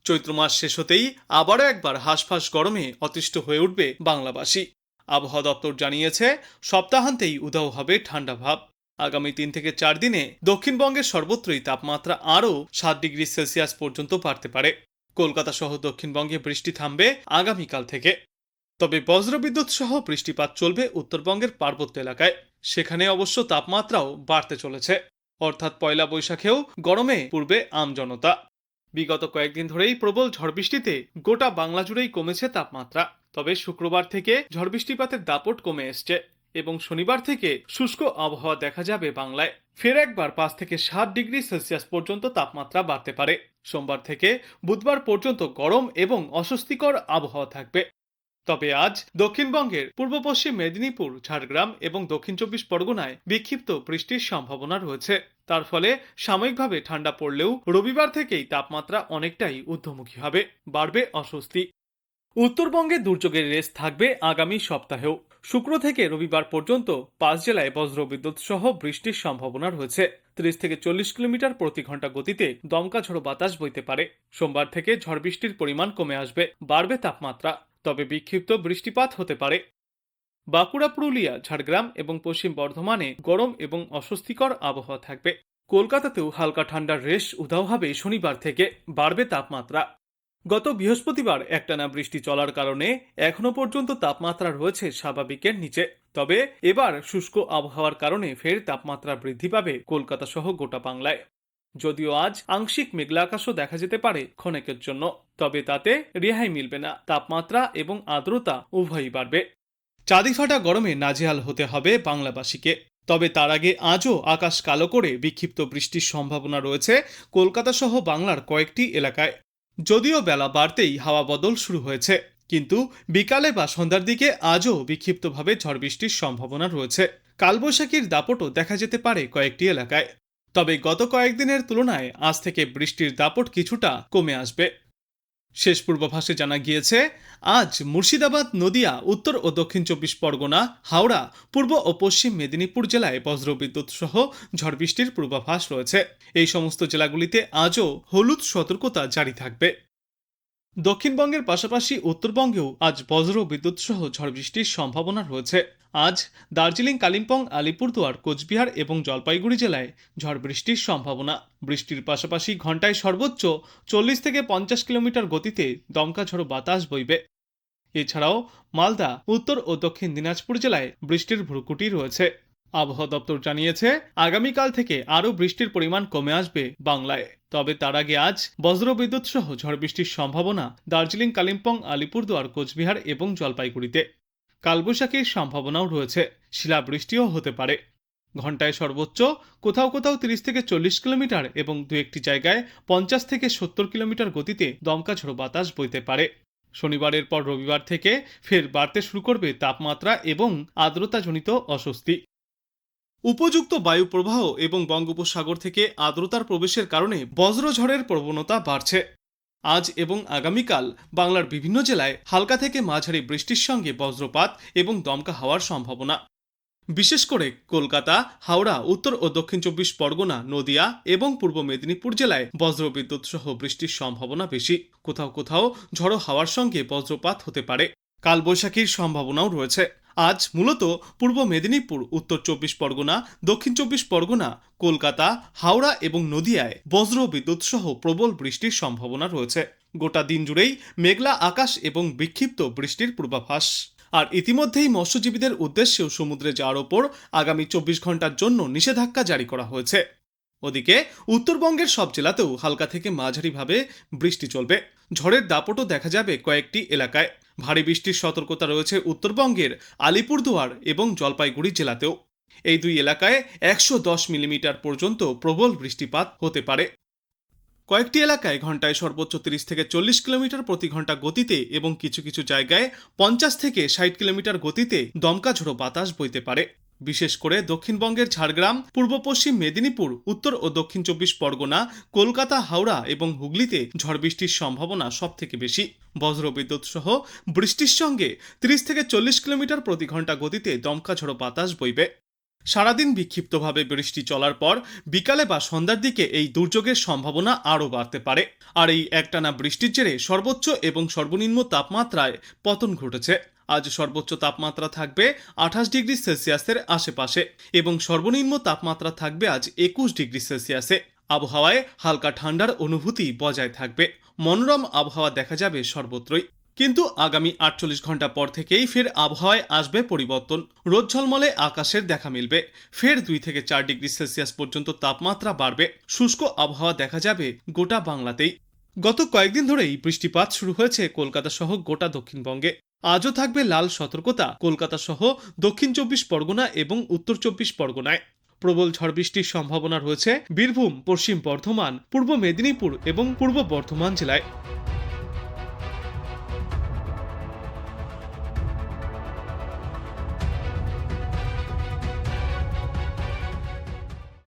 চৈত্র মাস শেষ হতেই আবারও একবার হাঁসফাঁস গরমে অতিষ্ঠ হয়ে উঠবে বাংলাবাসী। আবহাওয়া দপ্তর জানিয়েছে, সপ্তাহান্তেই উধাও হবে ঠান্ডা ভাব। আগামী 3 থেকে 4 দিনে দক্ষিণবঙ্গের সর্বত্রই তাপমাত্রা আরও 7 ডিগ্রি সেলসিয়াস পর্যন্ত বাড়তে পারে। কলকাতা সহ দক্ষিণবঙ্গে বৃষ্টি থামবে আগামীকাল থেকে। তবে বজ্রবিদ্যুৎ সহ বৃষ্টিপাত চলবে উত্তরবঙ্গের পার্বত্য এলাকায়। সেখানে অবশ্য তাপমাত্রাও বাড়তে চলেছে, অর্থাৎ পয়লা বৈশাখেও গরমে পূর্বে আমজনতা। বিগত কয়েকদিন ধরেই প্রবল ঝড় বৃষ্টিতে গোটা বাংলা জুড়েই কমেছে তাপমাত্রা। তবে শুক্রবার থেকে ঝড় বৃষ্টিপাতের দাপট কমে এসছে এবং শনিবার থেকে শুষ্ক আবহাওয়া দেখা যাবে বাংলায়। ফের একবার 5 থেকে 7 ডিগ্রি সেলসিয়াস পর্যন্ত তাপমাত্রা বাড়তে পারে। সোমবার থেকে বুধবার পর্যন্ত গরম এবং অস্বস্তিকর আবহাওয়া থাকবে। তবে আজ দক্ষিণবঙ্গের পূর্ব পশ্চিম মেদিনীপুর, ঝাড়গ্রাম এবং দক্ষিণ 24 পরগনায় বিক্ষিপ্ত বৃষ্টির সম্ভাবনা রয়েছে। তার ফলে সাময়িকভাবে ঠান্ডা পড়লেও রবিবার থেকেই তাপমাত্রা অনেকটাই ঊর্ধ্বমুখী হবে, বাড়বে অস্বস্তি। উত্তরবঙ্গে দুর্যোগের রেস থাকবে আগামী সপ্তাহেও। শুক্র থেকে রবিবার পর্যন্ত 5 জেলায় বজ্রবিদ্যুৎ সহ বৃষ্টির সম্ভাবনা রয়েছে। 30 থেকে 40 কিলোমিটার প্রতি ঘন্টা গতিতে দমকা ঝড়ো বাতাস বইতে পারে। সোমবার থেকে ঝড় বৃষ্টির পরিমাণ কমে আসবে, বাড়বে তাপমাত্রা। তবে বিক্ষিপ্ত বৃষ্টিপাত হতে পারে। বাঁকুড়া, পুরুলিয়া, ঝাড়গ্রাম এবং পশ্চিম বর্ধমানে গরম এবং অস্বস্তিকর আবহাওয়া থাকবে। কলকাতাতেও হালকা ঠান্ডার রেশ উধাও হবে শনিবার থেকে, বাড়বে তাপমাত্রা। গত বৃহস্পতিবার একটানা বৃষ্টি চলার কারণে এখনো পর্যন্ত তাপমাত্রা রয়েছে স্বাভাবিকের নিচে। তবে এবার শুষ্ক আবহাওয়ার কারণে ফের তাপমাত্রা বৃদ্ধি পাবে কলকাতা সহ গোটা বাংলায়। যদিও আজ আংশিক মেঘলা আকাশও দেখা যেতে পারে ক্ষণেকের জন্য, তবে তাতে রেহাই মিলবে না, তাপমাত্রা এবং আর্দ্রতা উভয়ই বাড়বে। চাঁদি ফাটা গরমে নাজেহাল হতে হবে বাংলাবাসীকে। তবে তার আগে আজও আকাশ কালো করে বিক্ষিপ্ত বৃষ্টির সম্ভাবনা রয়েছে কলকাতা সহ বাংলার কয়েকটি এলাকায়। যদিও বেলা বাড়তেই হাওয়া বদল শুরু হয়েছে, কিন্তু বিকালে বা সন্ধ্যার দিকে আজও বিক্ষিপ্তভাবে ঝড় বৃষ্টির সম্ভাবনা রয়েছে। কালবৈশাখীর দাপটও দেখা যেতে পারে কয়েকটি এলাকায়। তবে গত কয়েকদিনের তুলনায় আজ থেকে বৃষ্টির দাপট কিছুটা কমে আসবে। শেষ পূর্বাভাসে জানা গিয়েছে, আজ মুর্শিদাবাদ, নদিয়া, উত্তর ও দক্ষিণ 24 পরগনা, হাওড়া, পূর্ব ও পশ্চিম মেদিনীপুর জেলায় বজ্রবিদ্যুৎ সহ ঝড় বৃষ্টির পূর্বাভাস রয়েছে। এই সমস্ত জেলাগুলিতে আজও হলুদ সতর্কতা জারি থাকবে। দক্ষিণবঙ্গের পাশাপাশি উত্তরবঙ্গেও আজ বজ্র বিদ্যুৎ সহ ঝড় বৃষ্টির সম্ভাবনা রয়েছে। আজ দার্জিলিং, কালিম্পং, আলিপুরদুয়ার, কোচবিহার এবং জলপাইগুড়ি জেলায় ঝড় বৃষ্টির সম্ভাবনা। বৃষ্টির পাশাপাশি ঘন্টায় সর্বোচ্চ 40 থেকে 50 কিলোমিটার গতিতে দমকা ঝড়ো বাতাস বইবে। এছাড়াও মালদা, উত্তর ও দক্ষিণ দিনাজপুর জেলায় বৃষ্টির ভ্রুকুটি রয়েছে। আবহাওয়া দপ্তর জানিয়েছে, আগামীকাল থেকে আরও বৃষ্টির পরিমাণ কমে আসবে বাংলায়। তবে তার আগে আজ বজ্রবিদ্যুৎ সহ ঝড় বৃষ্টির সম্ভাবনা দার্জিলিং, কালিম্পং, আলিপুরদুয়ার, কোচবিহার এবং জলপাইগুড়িতে। কালবৈশাখীর সম্ভাবনাও রয়েছে, শিলাবৃষ্টিও হতে পারে। ঘন্টায় সর্বোচ্চ কোথাও কোথাও 30 থেকে 40 কিলোমিটার এবং দু একটি জায়গায় 50 থেকে 70 কিলোমিটার গতিতে দমকা ঝড়ো বাতাস বইতে পারে। শনিবারের পর রবিবার থেকে ফের বাড়তে শুরু করবে তাপমাত্রা এবং আর্দ্রতাজনিত অস্বস্তি। উপযুক্ত বায়ু প্রবাহ এবং বঙ্গোপসাগর থেকে আর্দ্রতার প্রবেশের কারণে বজ্রঝড়ের প্রবণতা বাড়ছে। আজ এবং আগামীকাল বাংলার বিভিন্ন জেলায় হালকা থেকে মাঝারি বৃষ্টির সঙ্গে বজ্রপাত এবং দমকা হওয়ার সম্ভাবনা। বিশেষ করে কলকাতা, হাওড়া, উত্তর ও দক্ষিণ 24 পরগনা, নদিয়া এবং পূর্ব মেদিনীপুর জেলায় বজ্রবিদ্যুৎ সহ বৃষ্টির সম্ভাবনা বেশি। কোথাও কোথাও ঝড়ো হাওয়ার সঙ্গে বজ্রপাত হতে পারে। কালবৈশাখীর সম্ভাবনাও রয়েছে। আজ মূলত পূর্ব মেদিনীপুর, উত্তর 24 পরগনা, দক্ষিণ 24 পরগনা, কলকাতা, হাওড়া এবং নদিয়ায় বজ্র বিদ্যুৎ সহ প্রবল বৃষ্টির সম্ভাবনা রয়েছে। গোটা দিন জুড়েই মেঘলা আকাশ এবং বিক্ষিপ্ত বৃষ্টির পূর্বাভাস। আর ইতিমধ্যেই মৎস্যজীবীদের উদ্দেশ্যেও সমুদ্রে যাওয়ার ওপর আগামী 24 ঘন্টার জন্য নিষেধাজ্ঞা জারি করা হয়েছে। ওদিকে উত্তরবঙ্গের সব জেলাতেও হালকা থেকে মাঝারিভাবে বৃষ্টি চলবে। ঝড়ের দাপটও দেখা যাবে কয়েকটি এলাকায়। ভারী বৃষ্টির সতর্কতা রয়েছে উত্তরবঙ্গের আলিপুরদুয়ার এবং জলপাইগুড়ি জেলাতেও। এই দুই এলাকায় 110 মিলিমিটার পর্যন্ত প্রবল বৃষ্টিপাত হতে পারে। কয়েকটি এলাকায় ঘন্টায় সর্বোচ্চ 30 থেকে 40 কিলোমিটার প্রতি ঘন্টা গতিতে এবং কিছু কিছু জায়গায় 50 থেকে 60 কিলোমিটার গতিতে দমকা ঝড়ো বাতাস বইতে পারে। বিশেষ করে দক্ষিণবঙ্গের ঝাড়গ্রাম, পূর্ব পশ্চিম মেদিনীপুর, উত্তর ও দক্ষিণ 24 পরগনা, কলকাতা, হাওড়া এবং হুগলিতে ঝড় বৃষ্টির সম্ভাবনা সব থেকে বেশি। বজ্রবিদ্যুৎ সহ বৃষ্টির সঙ্গে 30 থেকে 40 কিলোমিটার প্রতি ঘন্টা গতিতে দমকা ঝড়ো বাতাস বইবে। সারাদিন বিক্ষিপ্তভাবে বৃষ্টি চলার পর বিকালে বা সন্ধ্যার দিকে এই দুর্যোগের সম্ভাবনা আরও বাড়তে পারে। আর এই একটানা বৃষ্টির জেরে সর্বোচ্চ এবং সর্বনিম্ন তাপমাত্রায় পতন ঘটেছে। আজ সর্বোচ্চ তাপমাত্রা থাকবে 28 ডিগ্রি সেলসিয়াসের আশেপাশে এবং সর্বনিম্ন তাপমাত্রা থাকবে আজ 21 ডিগ্রি সেলসিয়াসে। আবহাওয়ায় হালকা ঠান্ডার অনুভূতি বজায় থাকবে। মনোরম আবহাওয়া দেখা যাবে সর্বত্রই। কিন্তু আগামী 48 ঘন্টা পর থেকেই ফের আবহাওয়ায় আসবে পরিবর্তন। রোদ ঝলমলে আকাশের দেখা মিলবে। ফের 2 থেকে 4 ডিগ্রি সেলসিয়াস পর্যন্ত তাপমাত্রা বাড়বে। শুষ্ক আবহাওয়া দেখা যাবে গোটা বাংলাতেই। গত কয়েকদিন ধরেই বৃষ্টিপাত শুরু হয়েছে কলকাতা সহ গোটা দক্ষিণবঙ্গে। আজও থাকবে লাল সতর্কতা কলকাতা সহ দক্ষিণ 24 পরগনা এবং উত্তর 24 পরগনায়। প্রবল ঝড় বৃষ্টির সম্ভাবনা রয়েছে বীরভূম, পশ্চিম বর্ধমান, পূর্ব মেদিনীপুর এবং পূর্ব বর্ধমান জেলায়।